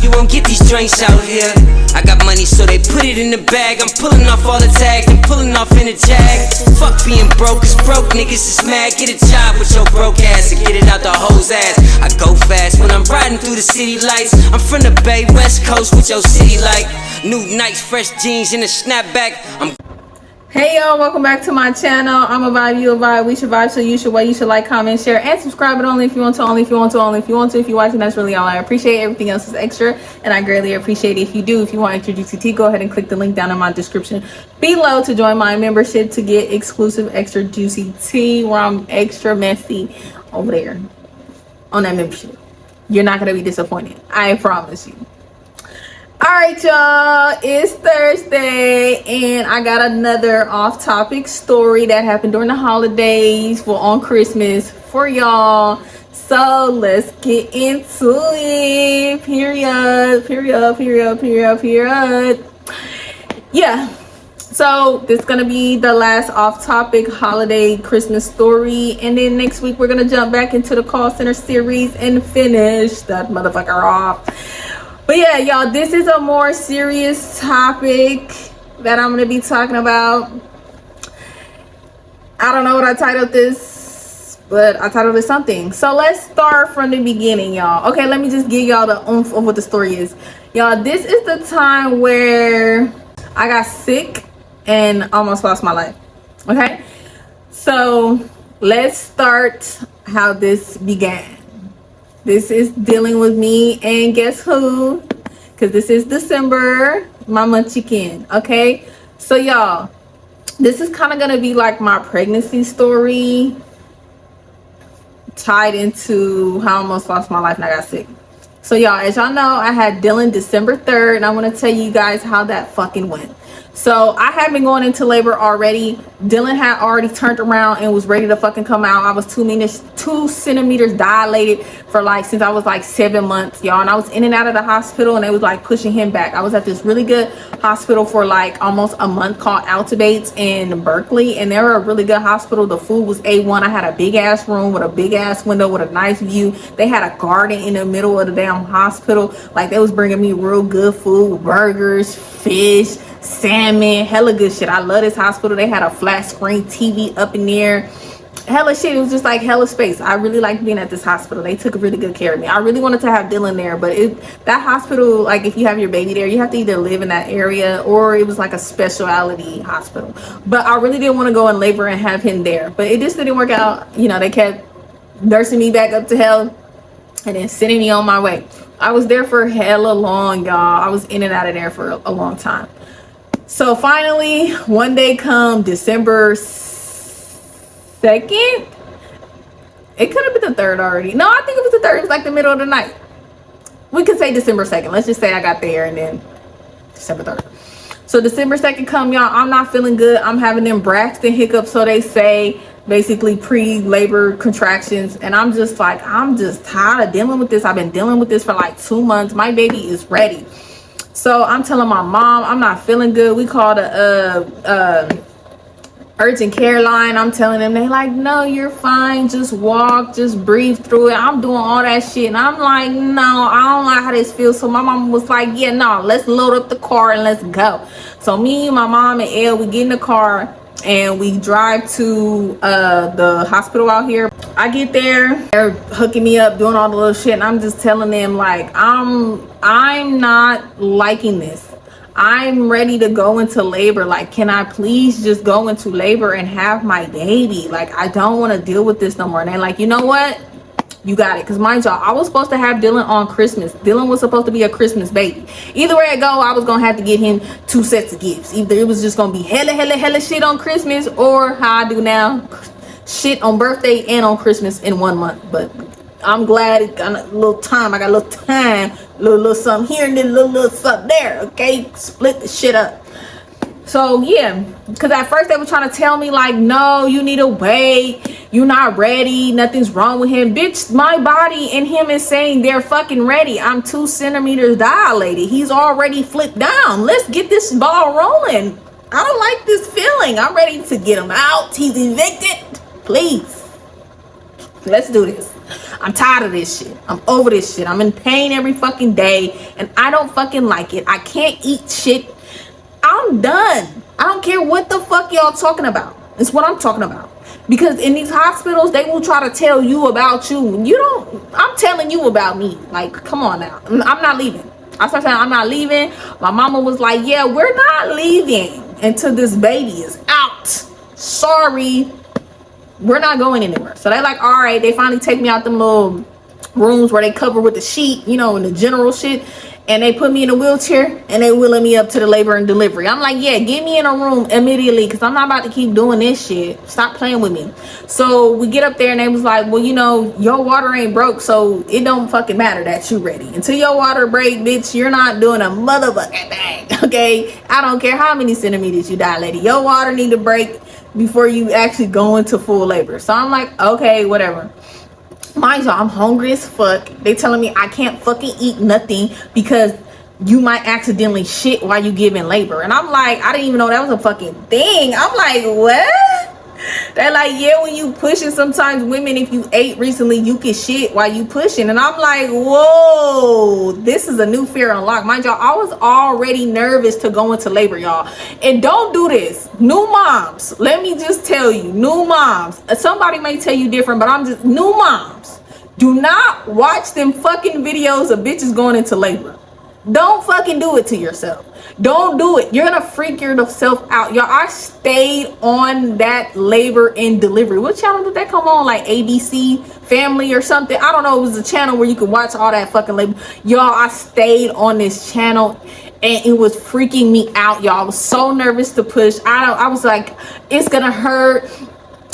you won't get these drinks out here. I got money, so they put it in the bag. I'm pulling off all the tags and pulling off in a jag. Fuck being broke, cause broke niggas is mad. Get a job with your broke ass and get it out the hoe's ass. I go fast when I'm riding through the city lights. I'm from the Bay, West Coast with your city like new Nikes, fresh jeans, and a snapback. Hey y'all, welcome back to my channel. I'm a vibe, you a vibe, we should vibe, so you should wait. You should like, comment, share, and subscribe, but only if you want to, only if you want to, only if you want to. If you're watching, that's really all I appreciate. Everything else is extra, and I greatly appreciate it if you do. If you want extra juicy tea, go ahead and click the link down in my description below to join my membership to get exclusive extra juicy tea where I'm extra messy over there on that membership. You're not going to be disappointed. I promise you. All right, y'all, it's Thursday and I got another off-topic story that happened during the holidays, well, on Christmas for y'all. So let's get into it. Period. Yeah, so this is gonna be the last off-topic holiday Christmas story, and then next week we're gonna jump back into the call center series and finish that motherfucker off. But yeah, y'all, this is a more serious topic that I'm going to be talking about. I don't know what I titled this, but I titled it something. So let's start from the beginning, y'all. Okay, let me just give y'all the oomph of what the story is. Y'all, this is the time where I got sick and almost lost my life. Okay, so let's start how this began. This is dealing with me and guess who? Because this is December, my munchkin. Okay, so y'all, this is kind of gonna be like my pregnancy story tied into how I almost lost my life and I got sick. So y'all, as y'all know, I had Dylan December 3rd, and I want to tell you guys how that fucking went. So I had been going into labor already. Dylan had already turned around and was ready to fucking come out. I was 2 centimeters dilated for like since I was like 7 months, y'all. And I was in and out of the hospital, and they was like pushing him back. I was at this really good hospital for like almost a month called Altabates in Berkeley, and they were a really good hospital. The food was A1. I had a big ass room with a big ass window with a nice view. They had a garden in the middle of the damn hospital. Like, they was bringing me real good food, burgers, fish, salmon, hella good shit. I love this hospital. They had a flat screen TV up in there, hella shit. It was just like hella space. I really liked being at this hospital. They took really good care of me. I really wanted to have Dylan there, but that hospital, like, if you have your baby there, you have to either live in that area or it was like a specialty hospital. But I really didn't want to go in labor and have him there, but it just didn't work out. You know, they kept nursing me back up to hell and then sending me on my way. I was there for hella long, y'all. I was in and out of there for a long time. So finally, one day come December 2nd. It could have been the 3rd already. No, I think it was the 3rd. It was like the middle of the night. We could say December 2nd. Let's just say I got there and then December 3rd. So December 2nd come, y'all. I'm not feeling good. I'm having them Braxton hiccups, so they say, basically pre-labor contractions. And I'm just like, I'm just tired of dealing with this. I've been dealing with this for like 2 months. My baby is ready. So I'm telling my mom I'm not feeling good. We called a urgent care line. I'm telling them, they like, no, you're fine, just walk, just breathe through it. I'm doing all that shit, and I'm like, no, I don't like how this feels. So my mom was like, yeah, no, let's load up the car and let's go. So me, my mom, and Elle, we get in the car and we drive to the hospital out here. I get there, they're hooking me up, doing all the little shit, and I'm just telling them, like, I'm not liking this. I'm ready to go into labor. Like, can I please just go into labor and have my baby? Like, I don't want to deal with this no more. And they're like, you know what? You got it. Because mind y'all, I was supposed to have Dylan on Christmas. Dylan was supposed to be a Christmas baby. Either way it go, I was going to have to get him 2 sets of gifts. Either it was just going to be hella shit on Christmas, or how I do now, shit on birthday and on Christmas in 1 month. But I'm glad it got a little time. I got a little time, little something here and then little something there. Okay, split the shit up. So yeah, because at first they were trying to tell me like, no, you need to wait, you're not ready, nothing's wrong with him. Bitch, my body and him is saying they're fucking ready. I'm 2 centimeters dilated. He's already flipped down. Let's get this ball rolling. I don't like this feeling. I'm ready to get him out. He's evicted. Please, let's do this. I'm tired of this shit. I'm over this shit. I'm in pain every fucking day and I don't fucking like it. I can't eat shit. I'm done. I don't care what the fuck y'all talking about. It's what I'm talking about. Because in these hospitals, they will try to tell you about you. You don't, I'm telling you about me. Like, come on now. I'm not leaving. I started saying, I'm not leaving. My mama was like, yeah, we're not leaving until this baby is out. Sorry. We're not going anywhere. So they're like, all right. They finally take me out them little rooms where they cover with the sheet, you know, and the general shit. And they put me in a wheelchair and they wheeling me up to the labor and delivery. I'm like, yeah, get me in a room immediately because I'm not about to keep doing this shit. Stop playing with me. So we get up there and they was like, well, you know, your water ain't broke, so it don't fucking matter that you ready. Until your water break, bitch, you're not doing a motherfucking thing, okay? I don't care how many centimeters you dilated. Your water need to break before you actually go into full labor. So I'm like, okay, whatever. Mind you, I'm hungry as fuck. They telling me I can't fucking eat nothing because you might accidentally shit while you give in labor. And I'm like, I didn't even know that was a fucking thing. I'm like, what? They're like, yeah, when you pushing, sometimes women, if you ate recently, you can shit while you pushing. And I'm like, whoa, this is a new fear unlocked. Mind y'all, I was already nervous to go into labor, y'all. And don't do this. New moms, let me just tell you, new moms, somebody may tell you different, but I'm just, new moms, do not watch them fucking videos of bitches going into labor. Don't fucking do it to yourself. Don't do it. You're gonna freak yourself out. Y'all, I stayed on that labor and delivery. What channel did that come on? Like ABC Family or something? I don't know. It was a channel where you could watch all that fucking labor. Y'all, I stayed on this channel and it was freaking me out, y'all. I was so nervous to push. I was like, it's gonna hurt.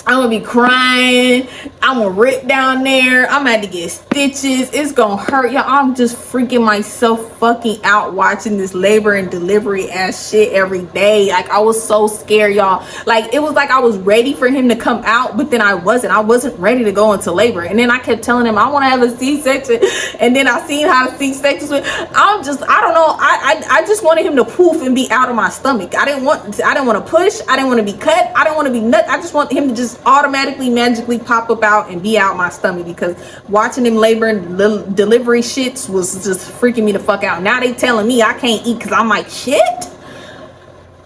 I'm gonna be crying. I'm gonna rip down there. I'm gonna have to get stitches. It's gonna hurt, y'all. I'm just freaking myself fucking out watching this labor and delivery ass shit every day. Like, I was so scared, y'all. Like, it was like I was ready for him to come out, but then I wasn't ready to go into labor. And then I kept telling him I want to have a C-section, and then I seen how the C-sections went. I don't know. I just wanted him to poof and be out of my stomach. I didn't want to push. I didn't want to be cut. I didn't want to be nut. I just want him to just automatically magically pop up out and be out my stomach, because watching him labor and delivery shits was just freaking me the fuck out. Now they telling me I can't eat because I'm like, shit,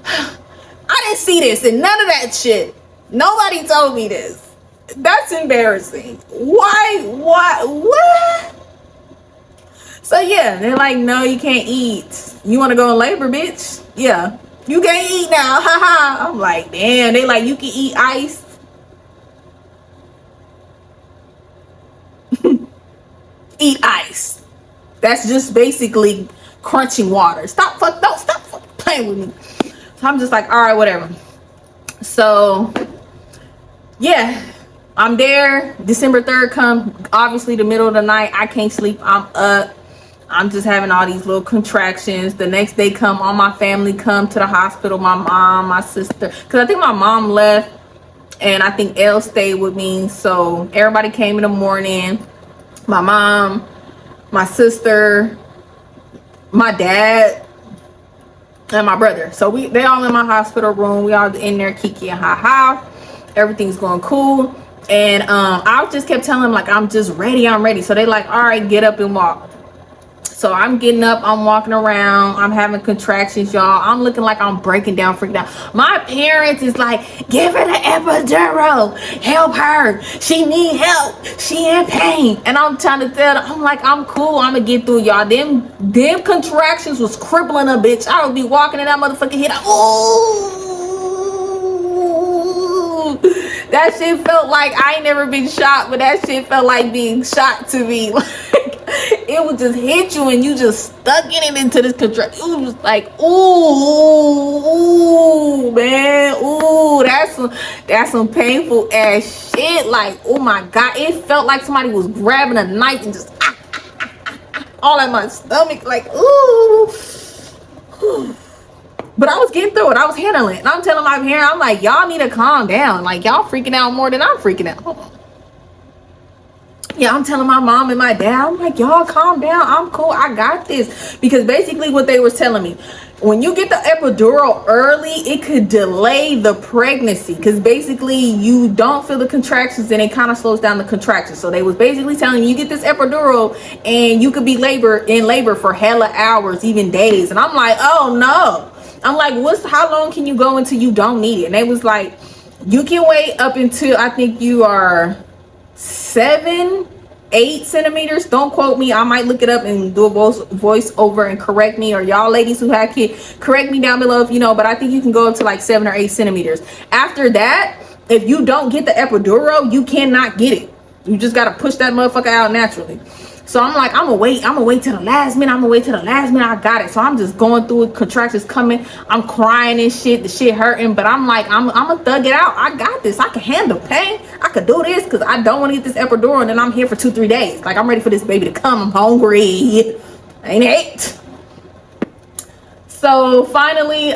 I didn't see this and none of that shit. Nobody told me this. That's embarrassing. Why? What? So yeah, they're like, no, you can't eat. You want to go in labor, bitch? Yeah, you can't eat now. Haha. I'm like, damn. They like, you can eat ice. Eat ice. That's just basically crunching water. Stop playing with me. So I'm just like, all right, whatever. So yeah, I'm there. December 3rd come, obviously the middle of the night. I can't sleep. I'm up. I'm just having all these little contractions. The next day come, all my family come to the hospital. My mom, my sister, because I think my mom left and I think Elle stayed with me. So everybody came in the morning. My mom, my sister, my dad, and my brother. So they all in my hospital room. We all in there kiki and ha. Everything's going cool. And I just kept telling them, like, I'm just ready. I'm ready. So they like, all right, get up and walk. So I'm getting up, I'm walking around, I'm having contractions, y'all. I'm looking like I'm breaking down, freaking out. My parents is like, give her the epidural, help her, she need help, she in pain. And I'm trying to tell them, I'm like, I'm cool, I'm gonna get through, y'all. Them contractions was crippling a bitch. I would be walking in that motherfucking head, ooh. That shit felt like, I ain't never been shot, but that shit felt like being shot to me. It would just hit you and you just stuck in it into this contraction. It was just like, ooh, man, ooh, that's some painful ass shit. Like, oh my God, it felt like somebody was grabbing a knife and just all in my stomach, like, ooh. But I was getting through it. I was handling it. And I'm telling my parents, I'm like, y'all need to calm down. Like, y'all freaking out more than I'm freaking out. Yeah, I'm telling my mom and my dad, I'm like, y'all calm down, I'm cool, I got this. Because basically what they were telling me, when you get the epidural early, it could delay the pregnancy, because basically you don't feel the contractions and it kind of slows down the contractions. So they was basically telling you get this epidural and you could be in labor for hella hours, even days. And I'm like, oh no. I'm like, how long can you go until you don't need it? And they was like, you can wait up until I think you are 7-8 centimeters. Don't quote me, I might look it up and do a voice over and correct me, or y'all ladies who have kids, correct me down below if you know, but I think you can go up to like 7 or 8 centimeters. After that, if you don't get the epidural, you cannot get it. You just got to push that motherfucker out naturally. So I'm like, I'm gonna wait till the last minute. I got it. So I'm just going through it, contractions coming, I'm crying and shit, the shit hurting, but I'm like, I'm gonna thug it out. I got this, I can handle pain, I could do this, because I don't want to get this epidural and then I'm here for 2-3 days. Like, I'm ready for this baby to come, I'm hungry, I ain't ate. So finally,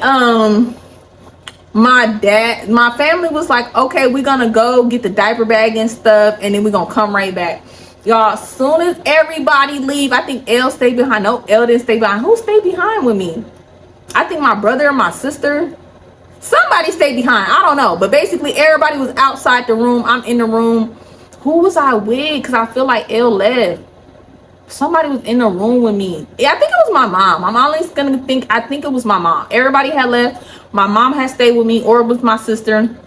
my family was like, okay, we're gonna go get the diaper bag and stuff, and then we're gonna come right back. Y'all, as soon as everybody leave, I think Elle stayed behind. No, Elle didn't stay behind. Who stayed behind with me? I think my brother and my sister. Somebody stayed behind. I don't know. But basically, everybody was outside the room. I'm in the room. Who was I with? Because I feel like Elle left. Somebody was in the room with me. Yeah, I think it was my mom. I'm always going to think, I think it was my mom. Everybody had left. My mom had stayed with me, or it was my sister.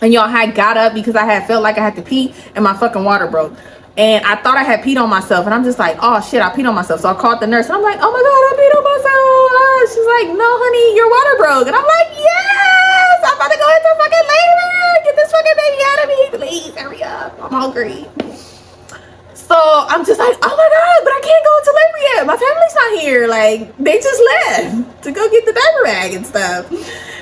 And y'all had got up because I had felt like I had to pee and my fucking water broke. And I thought I had peed on myself, and I'm just like, oh shit, I peed on myself. So I called the nurse, and I'm like, oh my god, I peed on myself. She's like, no honey, your water broke. And I'm like, yes, I'm about to go into fucking labor. Get this fucking baby out of me, please hurry up, I'm hungry. So I'm just like, oh my god, but I can't go into labor yet, my family's not here. Like, they just left to go get the diaper bag and stuff.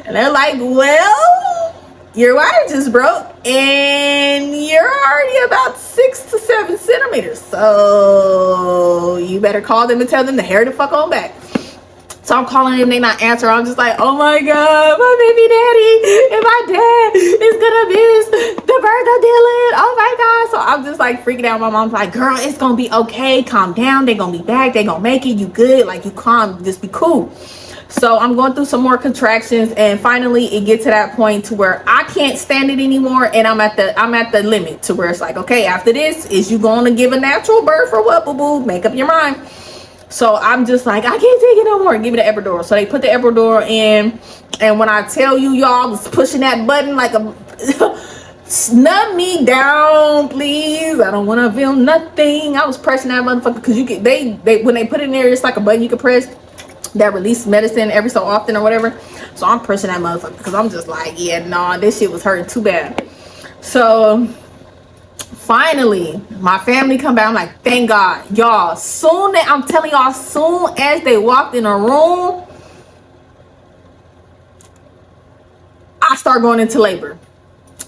And they're like, well, your water just broke and you're already about 6 to 7 centimeters. So you better call them and tell them to hurry the fuck on back. So I'm calling them, they not answer. I'm just like, oh my god, my baby daddy and my dad is gonna miss the birth of Dylan. Oh my god. So I'm just like freaking out. My mom's like, girl, it's gonna be okay. Calm down. They're gonna be back. They're gonna make it. You good. Like, you calm. Just be cool. So I'm going through some more contractions, and finally it gets to that point to where I can't stand it anymore, and I'm at the limit to where it's like, okay, after this, is you going to give a natural birth or what, boo boo? Make up your mind. So I'm just like, I can't take it no more. Give me the epidural. So they put the epidural in, and when I tell you, y'all was pushing that button like a snub me down, please. I don't want to feel nothing. I was pressing that motherfucker, because you can they when they put it in there, it's like a button you can press that release medicine every so often or whatever. So I'm pressing that motherfucker because I'm just like, yeah, nah, this shit was hurting too bad. So finally my family come back. I'm like, thank god. Y'all, I'm telling y'all, soon as they walked in a room, I start going into labor.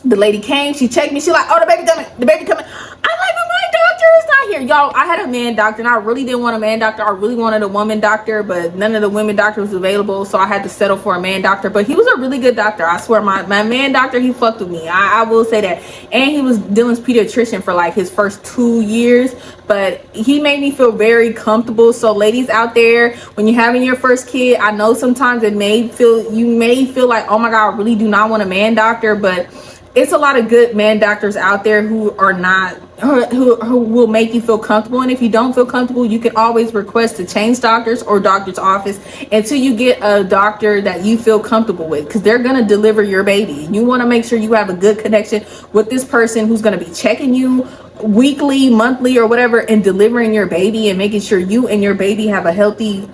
The lady came, she checked me, she like, oh, the baby coming. I'm like, but my doctor is not here. Y'all, I had a man doctor, and I really didn't want a man doctor. I really wanted a woman doctor, but none of the women doctors was available, so I had to settle for a man doctor. But he was a really good doctor. I swear, my man doctor, he fucked with me. I will say that. And he was Dylan's pediatrician for like his first 2 years, but he made me feel very comfortable. So ladies out there, when you're having your first kid, I know sometimes you may feel like, oh my god, I really do not want a man doctor, but it's a lot of good man doctors out there who are not, who will make you feel comfortable. And if you don't feel comfortable, you can always request to change doctors or doctor's office until you get a doctor that you feel comfortable with, because they're going to deliver your baby. You want to make sure you have a good connection with this person who's going to be checking you weekly, monthly, or whatever, and delivering your baby and making sure you and your baby have a healthy,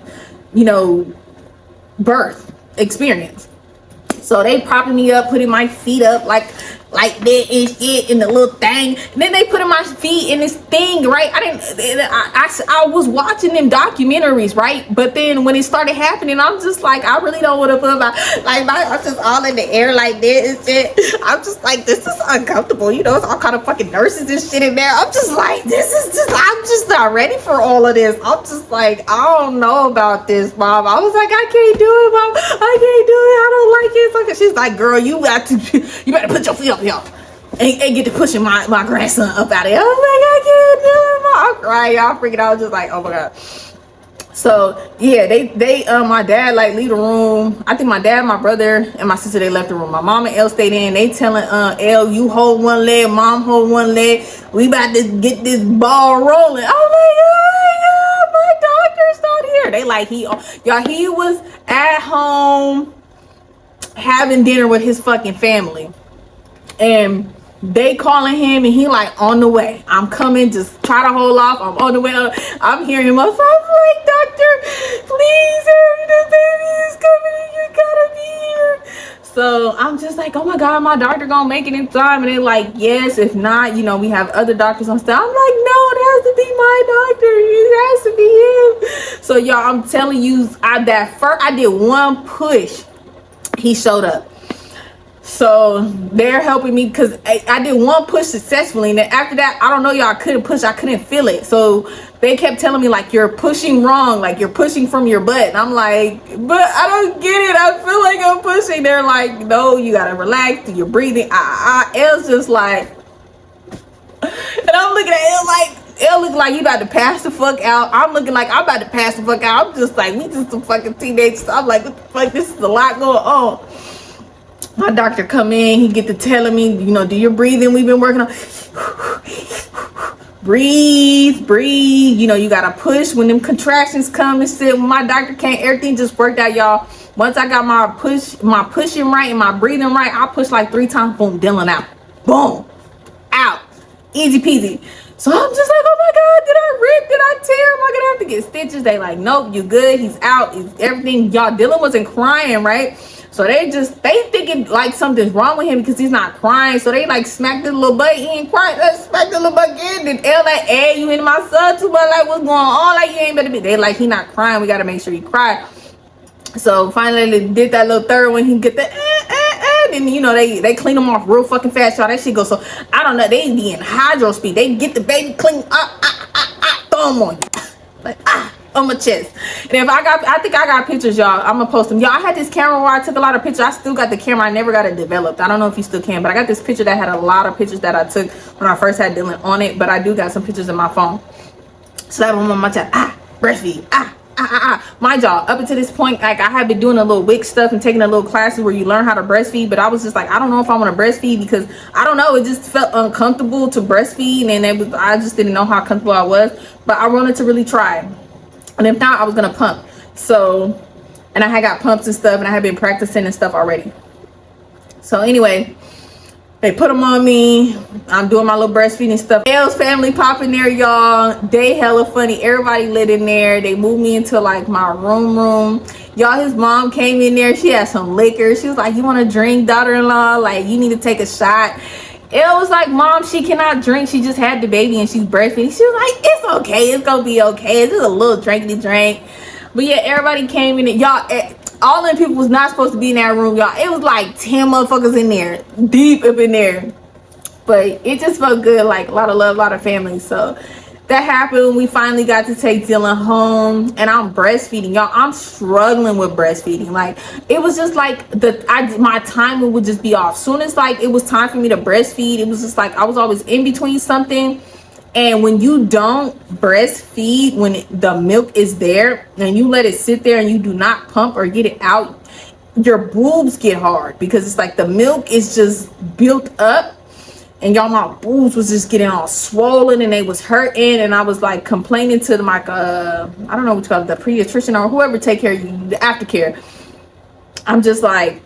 birth experience. So they propping me up, putting my feet up like that and shit in the little thing. And then they putting my feet in this thing, right? I was watching them documentaries, right? But then when it started happening, I'm just like, I really don't want to put I'm just all in the air like this and shit. I'm just like, this is uncomfortable. It's all kind of fucking nurses and shit in there. I'm just like, I'm just not ready for all of this. I'm just like, I don't know about this, mom. I was like, I can't do it, mom. I can't do it. I don't like it. She's like, girl, you better put your feet up here. and get to pushing my grandson up out of here. I was like, I can't do it. I'm crying, y'all freaking out. I was just like, oh my god. So yeah, they my dad like leave the room. I think my dad, my brother, and my sister, they left the room. My mom and Elle stayed in. They telling Elle, you hold one leg, mom hold one leg. We about to get this ball rolling. I was like, oh my god, my doctor's not here. They like he was at home having dinner with his fucking family, and they calling him and he like on the way. I'm coming, just try to hold off. I'm on the way. I'm hearing him. I'm like, doctor, please hurry, the baby is coming and you gotta be here. So I'm just like, oh my god, my doctor gonna make it in time. And they're like, yes, if not, you know, we have other doctors on staff. I'm like, no, it has to be my doctor. It has to be him. So y'all, I'm telling you, I did one push, he showed up. So they're helping me because I did one push successfully, and then after that, I don't know, y'all, I couldn't push. I couldn't feel it. So they kept telling me like, you're pushing wrong, like you're pushing from your butt. And I'm like, but I don't get it. I feel like I'm pushing. They're like, no, you gotta relax, do your breathing. Elle's just like, and I'm looking at Elle like, Elle look like you about to pass the fuck out. I'm looking like I'm about to pass the fuck out. I'm just like, we just some fucking teenagers. I'm like, what the fuck? This is a lot going on. My doctor come in, he get to telling me, you know, do your breathing we've been working on. Breathe, you know, you gotta push when them contractions come and sit. When my doctor came, everything just worked out, y'all. Once I got my pushing right and my breathing right, I pushed like 3 times, boom, Dylan out. Boom, out. Easy peasy. So I'm just like, oh my god, did I rip? Did I tear? Am I gonna have to get stitches? They like, nope, you good, he's out, everything. Y'all, Dylan wasn't crying, right? So they thinking like something's wrong with him because he's not crying. So they like smacked the little butt. He ain't crying. Smacked the little butt again. Then Elle like, hey, you into my son too much? Like, what's going on? Like, you ain't better be. They like, he not crying. We gotta make sure he cry. So finally they did that little third one. He get the then you know they clean him off real fucking fast, y'all. That shit goes so, I don't know. They be in hydro speed. They get the baby clean throw him on you. Like on my chest. And I think I got pictures, y'all. I'm gonna post them. Y'all, I had this camera where I took a lot of pictures. I still got the camera. I never got it developed. I don't know if you still can, but I got this picture that had a lot of pictures that I took when I first had Dylan on it. But I do got some pictures in my phone. So that one on my chest. Breastfeed. Mind y'all, up until this point, like I have been doing a little WIC stuff and taking a little classes where you learn how to breastfeed, but I was just like, I don't know if I want to breastfeed because I don't know, it just felt uncomfortable to breastfeed, and I just didn't know how comfortable I was, but I wanted to really try. And if not, I was gonna pump. So, and I had got pumps and stuff, and I had been practicing and stuff already. So anyway, they put them on me. I'm doing my little breastfeeding stuff. Elle's family popping there, y'all. They hella funny. Everybody lit in there. They moved me into like my room. Y'all, his mom came in there. She had some liquor. She was like, you want to drink, daughter-in-law? Like, you need to take a shot. Elle was like, mom, she cannot drink. She just had the baby and she's breastfeeding. She was like, it's okay. It's gonna be okay. It's just a little drinkity drink. But yeah, everybody came in. Y'all, all them people was not supposed to be in that room, y'all. It was like 10 motherfuckers in there, deep up in there. But it just felt good, like a lot of love, a lot of family. So that happened. We finally got to take Dylan home, and I'm breastfeeding, y'all. I'm struggling with breastfeeding. Like, it was just like my timing would just be off. Soon as like it was time for me to breastfeed, it was just like I was always in between something. And when you don't breastfeed, when the milk is there and you let it sit there and you do not pump or get it out, your boobs get hard because it's like the milk is just built up. And y'all, my boobs was just getting all swollen and they was hurting, and I was like complaining to my I don't know what you call it, the pediatrician or whoever take care of you, the aftercare. I'm just like,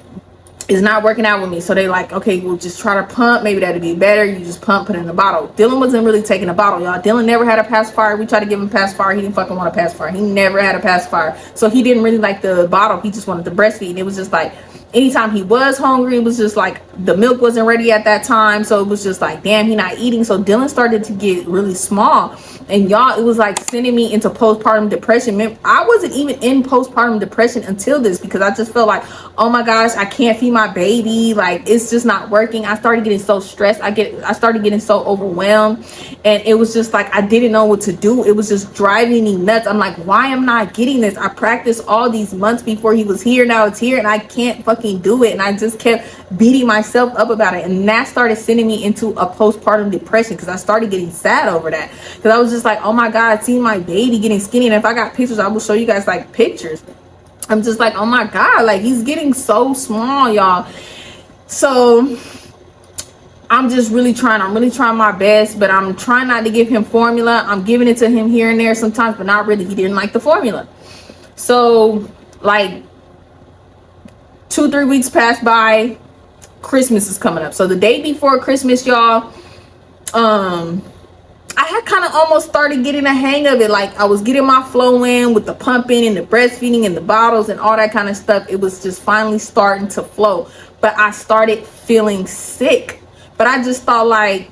it's not working out with me. So they like, okay, we'll just try to pump. Maybe that'd be better. You just pump, put it in the bottle. Dylan wasn't really taking a bottle, y'all. Dylan never had a pacifier. We tried to give him a pacifier. He didn't fucking want a pacifier. He never had a pacifier. So he didn't really like the bottle. He just wanted to breastfeed. And it was just like, anytime he was hungry, it was just like the milk wasn't ready at that time. So it was just like, damn, he not eating. So Dylan started to get really small. And y'all, it was like sending me into postpartum depression. Man, I wasn't even in postpartum depression until this, because I just felt like, oh my gosh, I can't feed my baby. Like, it's just not working. I started getting so stressed. I started getting so overwhelmed. And it was just like, I didn't know what to do. It was just driving me nuts. I'm like, why am I not getting this? I practiced all these months before he was here. Now it's here and I can't fucking fucking do it. And I just kept beating myself up about it. And that started sending me into a postpartum depression, because I started getting sad over that. Because I was just like, oh my God, seeing my baby getting skinny. And if I got pictures, I will show you guys like pictures. I'm just like, oh my God, like he's getting so small, y'all. So I'm really trying my best, but I'm trying not to give him formula. I'm giving it to him here and there sometimes, but not really. He didn't like the formula. So like 2-3 weeks passed by. Christmas is coming up. So the day before Christmas, y'all, I had kind of almost started getting a hang of it. Like I was getting my flow in with the pumping and the breastfeeding and the bottles and all that kind of stuff. It was just finally starting to flow. But I started feeling sick. But I just thought like,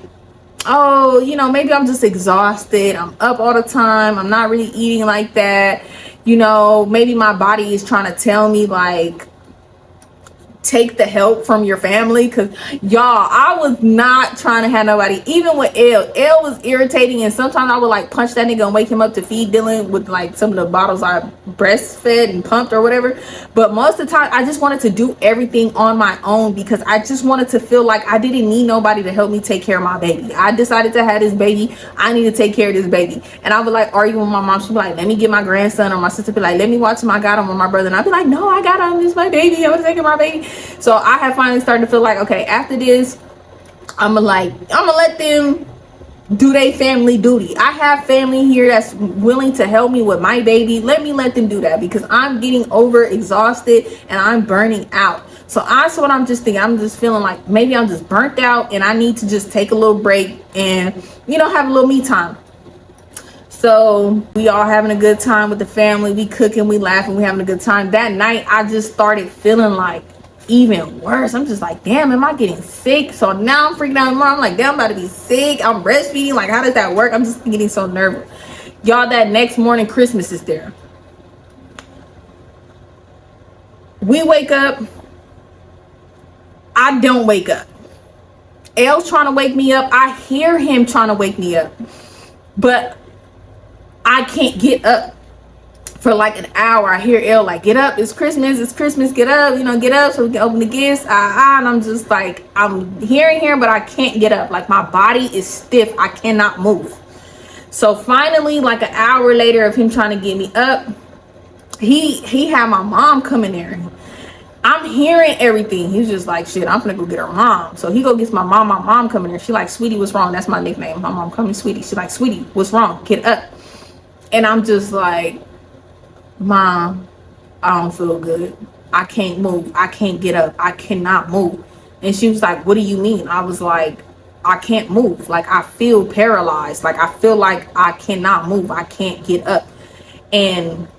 oh, you know, maybe I'm just exhausted. I'm up all the time. I'm not really eating like that. You know, maybe my body is trying to tell me like, take the help from your family. Because y'all, I was not trying to have nobody. Even with L was irritating, and sometimes I would like punch that nigga and wake him up to feed Dylan with like some of the bottles I breastfed and pumped or whatever. But most of the time I just wanted to do everything on my own, because I just wanted to feel like I didn't need nobody to help me take care of my baby. I decided to have this baby. I need to take care of this baby. And I would like argue with my mom. She'd be like, let me get my grandson, or my sister be like, let me watch him, I got him, or my brother. And I'd be like, no, I got him, this is my baby, I want to take care of my baby. So I have finally started to feel like, okay, after this, I'm gonna let them do their family duty. I have family here that's willing to help me with my baby. Let them do that, because I'm getting over exhausted and I'm burning out. So that's what I'm just thinking. I'm just feeling like maybe I'm just burnt out and I need to just take a little break and, you know, have a little me time. So we all having a good time with the family. We cooking, we laughing, we having a good time. That night, I just started feeling like even worse. I'm just like, damn, am I getting sick? So now I'm freaking out more. I'm like, damn, I'm about to be sick. I'm breastfeeding. Like, how does that work? I'm just getting so nervous. Y'all, that next morning, Christmas is there. We wake up. I don't wake up. L's trying to wake me up. I hear him trying to wake me up, but I can't get up. For like an hour, I hear L like, get up, it's Christmas, get up, you know, get up so we can open the gifts. And I'm just like, I'm hearing him, but I can't get up. Like my body is stiff, I cannot move. So finally, like an hour later of him trying to get me up, he had my mom come in there. I'm hearing everything. He's just like, shit, I'm gonna go get her mom. So he go gets my mom coming there. She like, sweetie, what's wrong? That's my nickname. My mom call me sweetie. She like, sweetie, what's wrong? Get up. And I'm just like, Mom, I don't feel good. I can't move. I can't get up. I cannot move. And she was like, what do you mean? I was like, I can't move. Like, I feel paralyzed. Like, I feel like I cannot move. I can't get up. And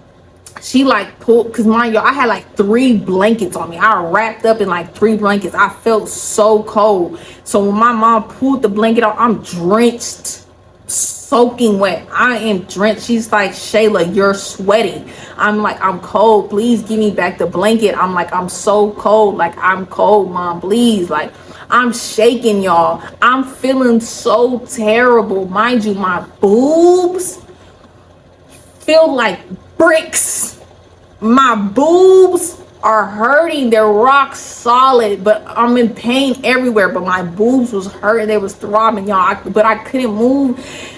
she like pulled, because mind y'all, I had like 3 blankets on me. I wrapped up in like 3 blankets. I felt so cold. So when my mom pulled the blanket out, I'm drenched, soaking wet. I am drenched. She's like, Shayla, you're sweating. I'm like, I'm cold. Please give me back the blanket. I'm like, I'm so cold. Like, I'm cold, Mom, please. Like, I'm shaking, y'all. I'm feeling so terrible. Mind you, my boobs feel like bricks. My boobs are hurting. They're rock solid, but I'm in pain everywhere. But my boobs was hurting. They was throbbing, y'all. But I couldn't move.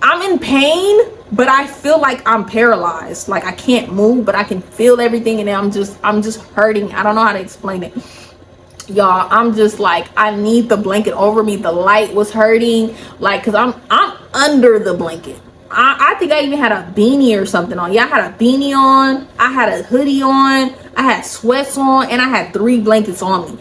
I'm in pain, but I feel like I'm paralyzed. Like I can't move, but I can feel everything, and I'm just hurting. I don't know how to explain it, y'all. I'm just like, I need the blanket over me. The light was hurting, like, cause I'm under the blanket. I think I even had a beanie or something on. Yeah, I had a beanie on. I had a hoodie on. I had sweats on, and I had 3 blankets on me.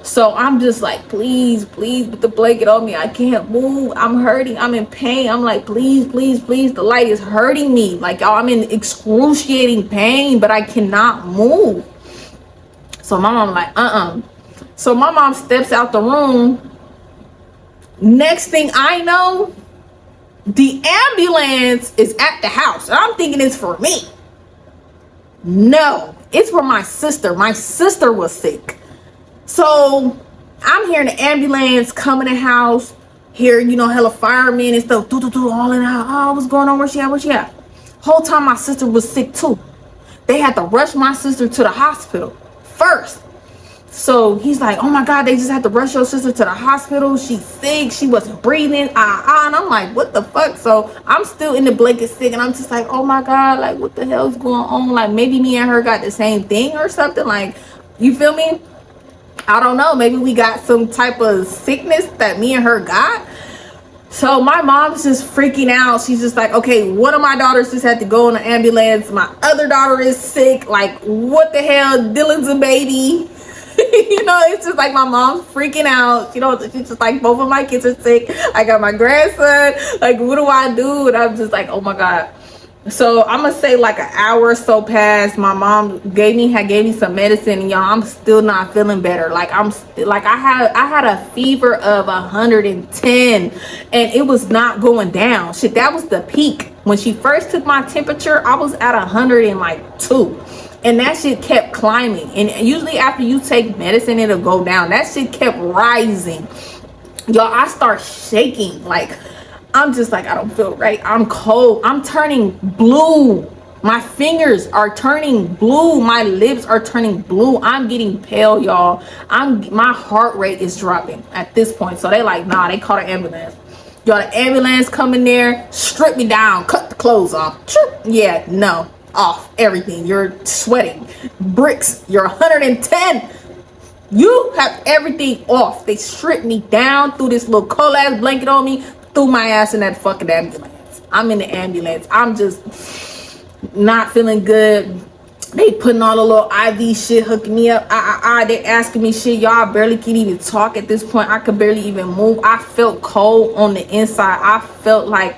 So I'm just like, please put the blanket on me. I can't move. I'm hurting. I'm in pain. I'm like, please. The light is hurting me. Like, y'all, I'm in excruciating pain, but I cannot move. So my mom like, So my mom steps out the room. Next thing I know, the ambulance is at the house. I'm thinking it's for me. No, it's for my sister. My sister was sick. So I'm hearing the ambulance come in the house. Hear, you know, hella firemen and stuff. All in the house. Oh, what's going on? Where's she at? Whole time my sister was sick too. They had to rush my sister to the hospital. first. So he's like, oh my God, they just had to rush your sister to the hospital. She's sick. She wasn't breathing. And I'm like, what the fuck? So I'm still in the blanket sick. And I'm just like, oh my God, like what the hell's going on? Like maybe me and her got the same thing or something. Like, you feel me? I don't know. Maybe we got some type of sickness that me and her got. So my mom's just freaking out. She's just like, okay, one of my daughters just had to go in the ambulance. My other daughter is sick. Like, what the hell? Dylan's a baby. You know, it's just like my mom's freaking out. You know, she's just like, both of my kids are sick. I got my grandson. Like, what do I do? And I'm just like, oh my God. So I'm gonna say like an hour or so passed. My mom gave me some medicine, and y'all, I'm still not feeling better. Like I had a fever of 110, and it was not going down. Shit, that was the peak. When she first took my temperature, I was at 102. And that shit kept climbing. And usually after you take medicine, it'll go down. That shit kept rising. Y'all, I start shaking. Like, I'm just like, I don't feel right. I'm cold. I'm turning blue. My fingers are turning blue. My lips are turning blue. I'm getting pale, y'all. My heart rate is dropping at this point. So they like, nah, they called an ambulance. Y'all, the ambulance come in there, strip me down, cut the clothes off. Yeah, no. Off everything. You're sweating bricks. You're 110. You have everything off. They stripped me down, threw this little cold ass blanket on me, threw my ass in that fucking ambulance. I'm in the ambulance. I'm just not feeling good. They putting all the little IV shit, hooking me up. They asking me shit. Y'all, I barely can even talk at this point. I could barely even move. I felt cold on the inside. I felt like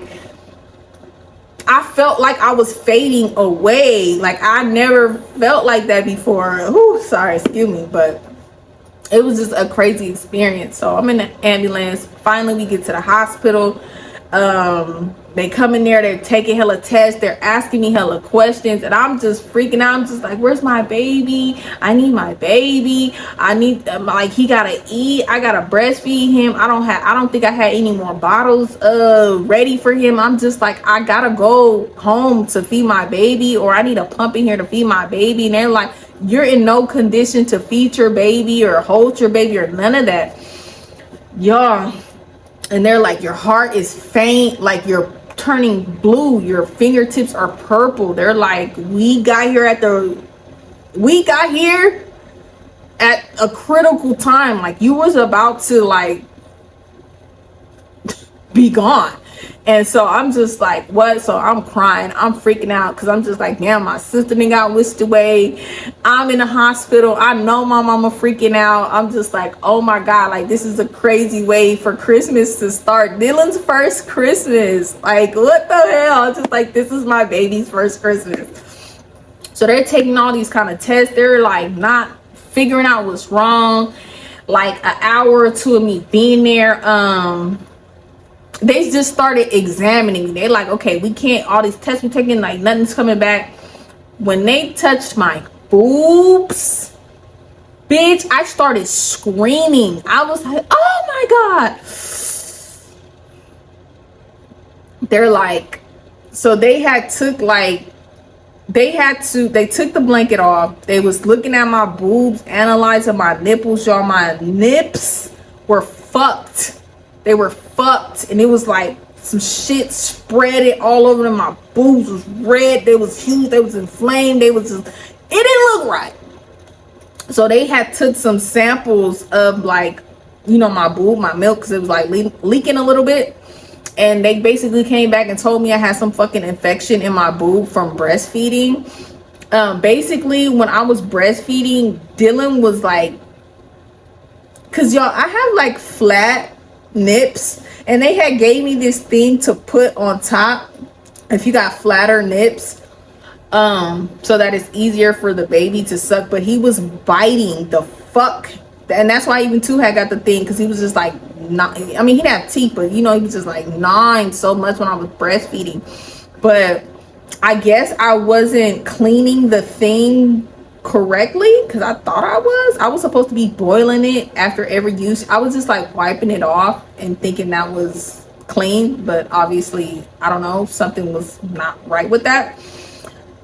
I was fading away. Like, I never felt like that before. Ooh, sorry, excuse me, but it was just a crazy experience. So I'm in the ambulance. Finally, we get to the hospital. They come in there, they're taking hella tests, they're asking me hella questions, and I'm just freaking out. I'm just like, where's my baby? I need my baby. I need, like, he gotta eat. I gotta breastfeed him. I don't think I had any more bottles ready for him. I'm just like, I gotta go home to feed my baby, or I need a pump in here to feed my baby. And they're like, you're in no condition to feed your baby or hold your baby or none of that, y'all. And they're like, your heart is faint, like you're turning blue, your fingertips are purple. They're like, we got here at a critical time. Like, you was about to like be gone. And so I'm just like, what? So I'm crying, I'm freaking out, because I'm just like, damn, my sister done got whisked away. I'm in the hospital. I know my mama freaking out. I'm just like, oh my God, like, this is a crazy way for Christmas to start. Dylan's first Christmas. Like, what the hell? I'm just like, this is my baby's first Christmas. So they're taking all these kind of tests. They're like not figuring out what's wrong. Like, an hour or two of me being there, they just started examining me. They're like, okay, we can't, all these tests we're taking, like, nothing's coming back. When they touched my boobs, bitch, I started screaming. I was like, oh my God. They're like, so they took the blanket off. They was looking at my boobs, analyzing my nipples, y'all. My nips were fucked. They were fucked, and it was like some shit spread it all over them. My boobs was red. They was huge. They was inflamed. They was just, it didn't look right. So they had took some samples of, like, you know, my boob, my milk, because it was like leaking a little bit. And they basically came back and told me I had some fucking infection in my boob from breastfeeding. Basically, when I was breastfeeding, Dylan was like, because y'all, I have like flat nips, and they had gave me this thing to put on top if you got flatter nips, so that it's easier for the baby to suck. But he was biting the fuck, and that's why even two had got the thing, because he was just like, not, I mean, he didn't have teeth, but you know, he was just like gnawing so much when I was breastfeeding. But I guess I wasn't cleaning the thing correctly, because I thought I was supposed to be boiling it after every use. I was just like wiping it off and thinking that was clean, but obviously, I don't know, something was not right with that.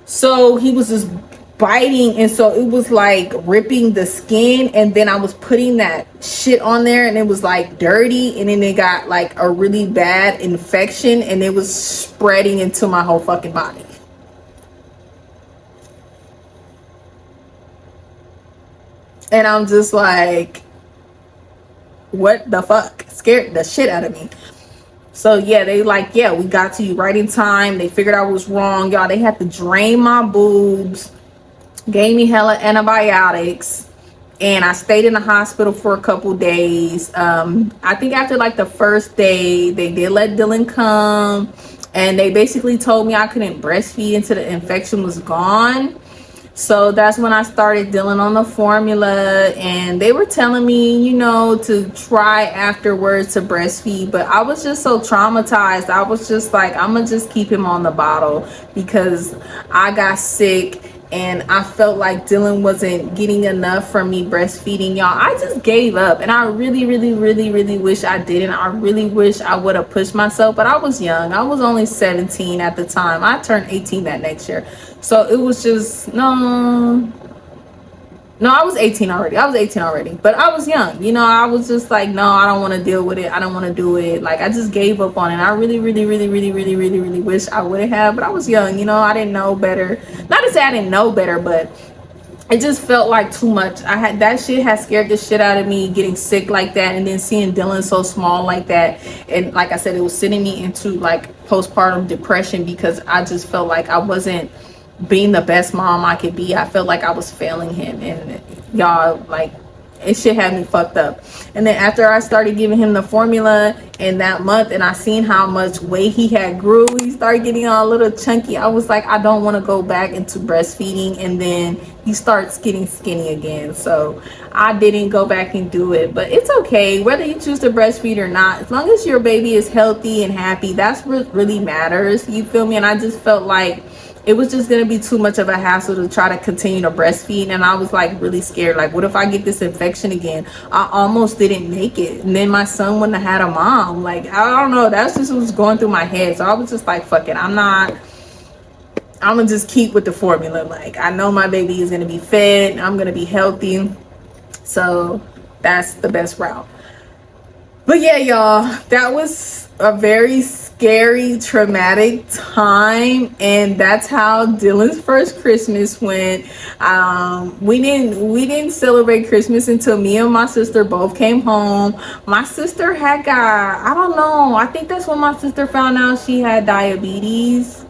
So he was just biting, and so it was like ripping the skin, and then I was putting that shit on there and it was like dirty, and then it got like a really bad infection and it was spreading into my whole fucking body. And I'm just like, what the fuck? Scared the shit out of me. So yeah, they like, yeah, we got to you right in time. They figured I was wrong, y'all. They had to drain my boobs, gave me hella antibiotics, and I stayed in the hospital for a couple days. I think after like the first day, they did let Dylan come, and they basically told me I couldn't breastfeed until the infection was gone. So that's when I started Dylan on the formula, and they were telling me, you know, to try afterwards to breastfeed, but I was just so traumatized. I was just like, I'm gonna just keep him on the bottle because I got sick and I felt like Dylan wasn't getting enough from me breastfeeding, y'all. I just gave up, and I really wish I didn't. I really wish I would have pushed myself, but I was young. I was only 17 at the time. I turned 18 that next year. So it was just, no, I was 18 already, but I was young. You know, I was just like, no, I don't want to deal with it. I don't want to do it. Like, I just gave up on it. I really wish I would have, but I was young. You know, I didn't know better. Not to say I didn't know better, but it just felt like too much. That shit had scared the shit out of me, getting sick like that, and then seeing Dylan so small like that. And like I said, it was sending me into like postpartum depression because I just felt like I wasn't being the best mom I could be. I felt like I was failing him, and y'all, like, it shit had me fucked up. And then after I started giving him the formula in that month, and I seen how much weight he had grew, he started getting all a little chunky. I was like, I don't want to go back into breastfeeding. And then he starts getting skinny again, so I didn't go back and do it. But it's okay whether you choose to breastfeed or not, as long as your baby is healthy and happy. That's what really matters, you feel me? And I just felt like it was just going to be too much of a hassle to try to continue to breastfeed. And I was like really scared. Like, what if I get this infection again? I almost didn't make it. And then my son wouldn't have had a mom. Like, I don't know. That's just what was going through my head. So I was just like, fuck it. I'm going to just keep with the formula. Like, I know my baby is going to be fed. I'm going to be healthy. So that's the best route. But yeah, y'all, that was a very scary, traumatic time, and that's how Dylan's first Christmas went. We didn't celebrate Christmas until me and my sister both came home. My sister had got, I don't know, I think that's when my sister found out she had diabetes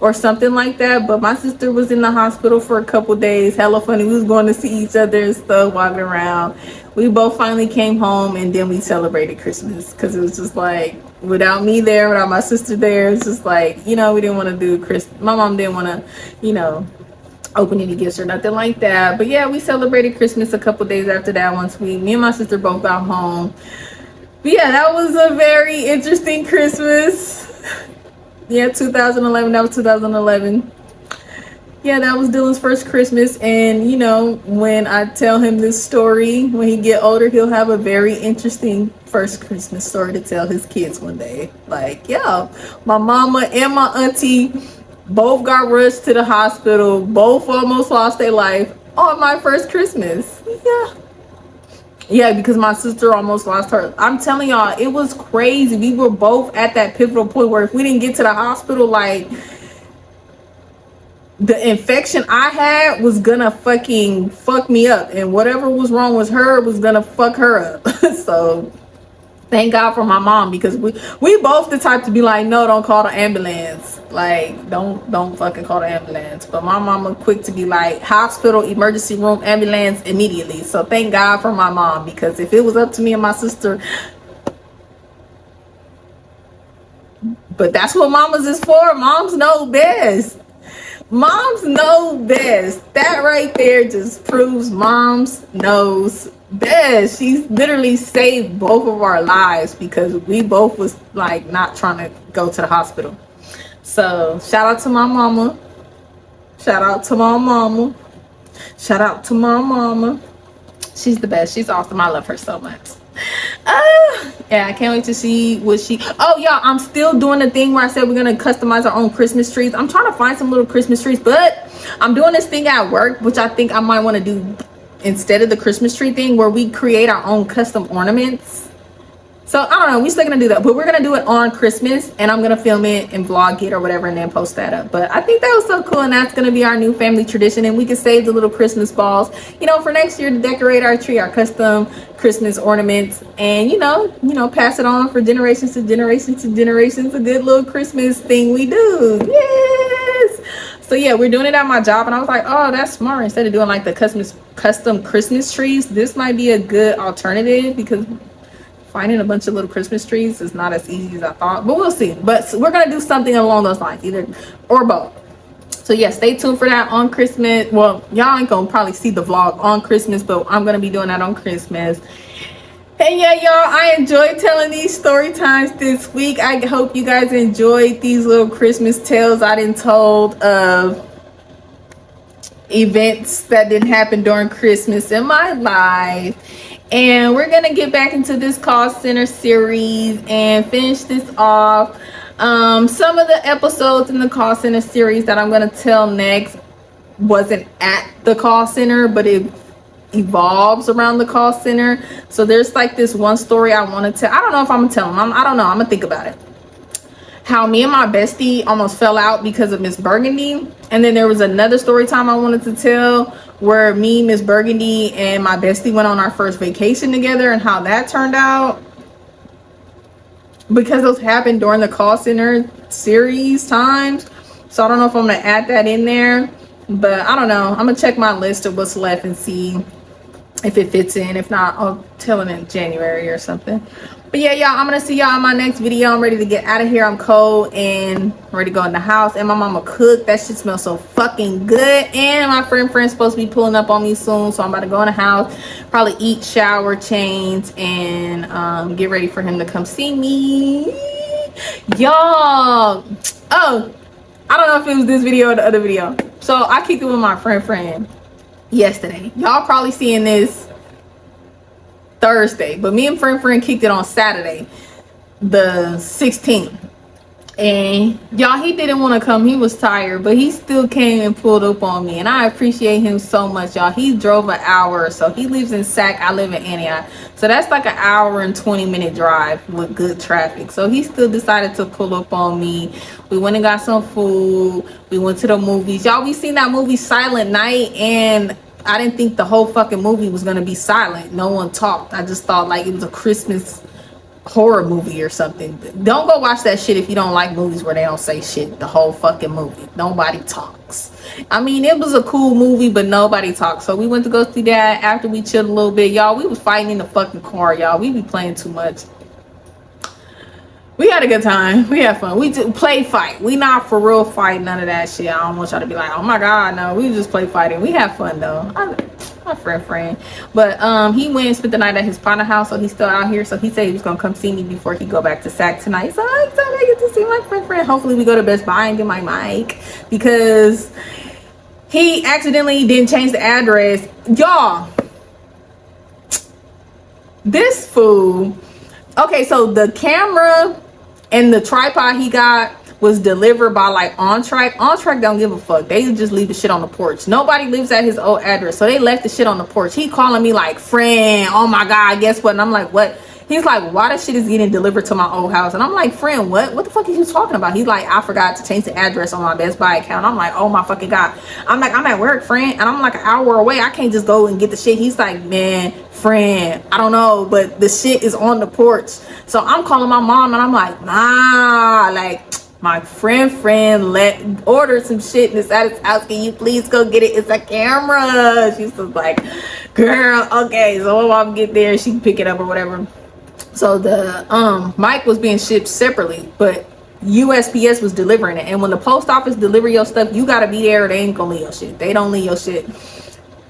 or something like that. But my sister was in the hospital for a couple days. Hella funny. We was going to see each other and stuff, walking around. We both finally came home, and then we celebrated Christmas because it was just like, without me there, without my sister there, it's just like, you know, we didn't want to do Christmas. My mom didn't want to, you know, open any gifts or nothing like that. But yeah, we celebrated Christmas a couple days after that once me and my sister both got home. But yeah, that was a very interesting Christmas. Yeah, 2011. That was 2011. Yeah, that was Dylan's first Christmas. And you know, when I tell him this story, when he get older, he'll have a very interesting first Christmas story to tell his kids one day. Like, yeah, my mama and my auntie both got rushed to the hospital. Both almost lost their life on my first Christmas. Yeah, because my sister almost lost her. I'm telling y'all, it was crazy. We were both at that pivotal point where if we didn't get to the hospital, like, the infection I had was gonna fucking fuck me up, and whatever was wrong with her was gonna fuck her up. So thank God for my mom, because we both the type to be like, no, don't call the ambulance. Like, don't fucking call the ambulance. But my mama quick to be like, hospital, emergency room, ambulance immediately. So thank God for my mom, because if it was up to me and my sister, but that's what mamas is for. Moms know best. Moms know best. That right there just proves moms knows best. She's literally saved both of our lives because we both was like not trying to go to the hospital. So shout out to my mama. Shout out to my mama. Shout out to my mama. She's the best. She's awesome. I love her so much. Yeah, I can't wait to see what she. Oh, y'all, I'm still doing the thing where I said we're gonna customize our own Christmas trees. I'm trying to find some little Christmas trees, but I'm doing this thing at work, which I think I might want to do instead of the Christmas tree thing, where we create our own custom ornaments. So I don't know, we still gonna do that, but we're gonna do it on Christmas, and I'm gonna film it and vlog it or whatever, and then post that up. But I think that was so cool, and that's gonna be our new family tradition, and we can save the little Christmas balls, you know, for next year to decorate our tree, our custom Christmas ornaments, and you know, pass it on for generations to generations to generations. A good little Christmas thing we do. Yes. So yeah, we're doing it at my job, and I was like, oh, that's smart. Instead of doing like the custom Christmas trees, this might be a good alternative, because finding a bunch of little Christmas trees is not as easy as I thought, but we'll see. But we're gonna do something along those lines, either or both. So yeah, stay tuned for that on Christmas. Well, y'all ain't gonna probably see the vlog on Christmas, but I'm gonna be doing that on Christmas. Hey, yeah, y'all, I enjoyed telling these story times this week. I hope you guys enjoyed these little Christmas tales I done told of events that didn't happen during Christmas in my life. And we're gonna get back into this call center series and finish this off. Some of the episodes in the call center series that I'm gonna tell next wasn't at the call center, but it evolves around the call center. So there's like this one story I want to tell. I don't know if I'm gonna tell them. I don't know. I'm gonna think about it. How me and my bestie almost fell out because of Miss Burgundy. And then there was another story time I wanted to tell, where me, Miss Burgundy, and my bestie went on our first vacation together, and how that turned out, because those happened during the call center series times. So I don't know if I'm gonna add that in there, but I don't know. I'm gonna check my list of what's left and see if it fits in. If not, I'll tell it in January or something. But yeah, y'all, I'm gonna see y'all in my next video. I'm ready to get out of here. I'm cold and ready to go in the house, and my mama cooked. That shit smells so fucking good. And my friend's supposed to be pulling up on me soon, so I'm about to go in the house, probably eat, shower, change, and get ready for him to come see me. Y'all, oh, I don't know if it was this video or the other video. So I kicked it with my friend yesterday. Y'all probably seeing this Thursday, but me and friend kicked it on Saturday, the 16th. And y'all, he didn't want to come. He was tired, but he still came and pulled up on me, and I appreciate him so much, y'all. He drove an hour or so. He lives in Sac, I live in Antioch, so that's like an hour and 20-minute drive with good traffic. So he still decided to pull up on me. We went and got some food. We went to the movies, y'all. We seen that movie Silent Night, and I didn't think the whole fucking movie was gonna be silent. No one talked. I just thought like it was a Christmas horror movie or something. Don't go watch that shit if you don't like movies where they don't say shit the whole fucking movie. Nobody talks. I mean, it was a cool movie, but nobody talks. So we went to go see that. After we chilled a little bit, y'all, we was fighting in the fucking car, y'all. We be playing too much. We had a good time. We had fun. We just play fight. We not for real fight, none of that shit. I don't want y'all to be like, oh my god, no. We just play fighting. We have fun though. My friend. But he went and spent the night at his partner house, so he's still out here. So he said he was gonna come see me before he go back to Sac tonight. So I'm excited to get to see my friend. Hopefully we go to Best Buy and get my mic, because he accidentally didn't change the address. Y'all, this fool. Okay, so the camera and the tripod he got was delivered by like OnTrack. OnTrack don't give a fuck. They just leave the shit on the porch. Nobody lives at his old address, so they left the shit on the porch. He calling me like, friend, oh my god, guess what? And I'm like, what? He's like, why this shit is getting delivered to my old house? And I'm like, friend, what the fuck are you talking about? He's like, I forgot to change the address on my Best Buy account. I'm like, oh my fucking god. I'm like, I'm at work, friend, and I'm like an hour away. I can't just go and get the shit. He's like, man, friend, I don't know, but the shit is on the porch. So I'm calling my mom, and I'm like, nah, like, my friend let order some shit and it's at his house. Can you please go get it? It's a camera. She's just like, girl, okay. So when mom get there, she can pick it up or whatever. So the mic was being shipped separately, but USPS was delivering it. And when the post office deliver your stuff, you gotta be there, or they ain't gonna leave your shit. They don't leave your shit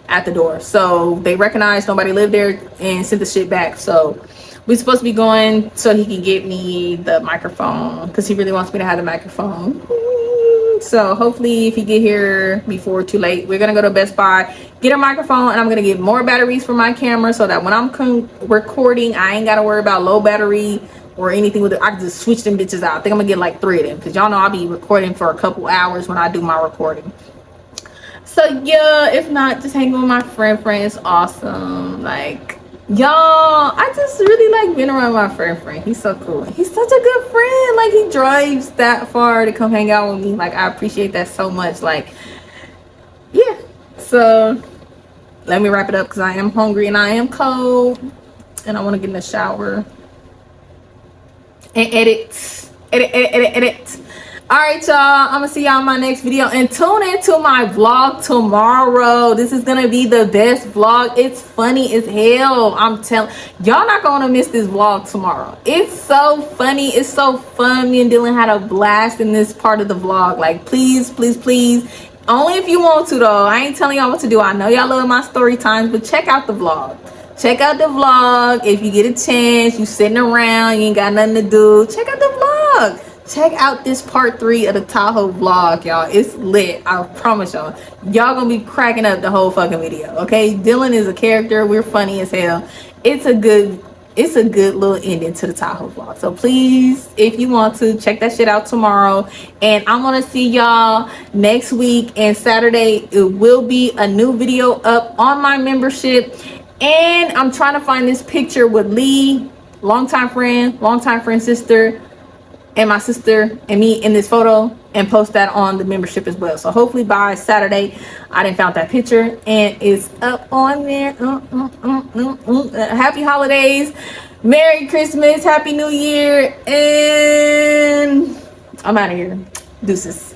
at the door. So they recognized nobody lived there and sent the shit back. So we're supposed to be going so he can get me the microphone, because he really wants me to have the microphone. So hopefully if he get here before too late, we're gonna go to Best Buy, get a microphone, and I'm gonna get more batteries for my camera, so that when I'm recording, I ain't gotta worry about low battery or anything with it. I can just switch them bitches out. I think I'm gonna get like 3 of them, because y'all know I'll be recording for a couple hours when I do my recording. So yeah, if not, just hanging with my friend. It's awesome. Like, y'all, I just really like being around my friend. He's so cool. He's such a good friend. Like, he drives that far to come hang out with me. Like, I appreciate that so much. Like, yeah. So let me wrap it up because I am hungry and I am cold and I want to get in the shower and edit. All right, y'all, I'm gonna see y'all in my next video, and tune into my vlog tomorrow. This is gonna be the best vlog. It's funny as hell. I'm telling y'all, not gonna miss this vlog tomorrow. It's so funny. It's so fun. Me and Dylan had a blast in this part of the vlog. Like, please, only if you want to, though. I ain't telling y'all what to do. I know y'all love my story times, but check out the vlog. Check out the vlog. If you get a chance, you sitting around, you ain't got nothing to do, check out the vlog. Check out this part 3 of the Tahoe vlog, y'all. It's lit. I promise y'all. Y'all gonna be cracking up the whole fucking video, okay? Dylan is a character. We're funny as hell. It's a good little ending to the Tahoe vlog. So please, if you want to, check that shit out tomorrow. And I'm gonna see y'all next week. And Saturday, it will be a new video up on my membership. And I'm trying to find this picture with Lee, longtime friend sister, and my sister and me in this photo, and post that on the membership as well. So hopefully by Saturday, I done found that picture and it's up on there. Happy holidays, Merry Christmas, Happy New Year, and I'm out of here. Deuces.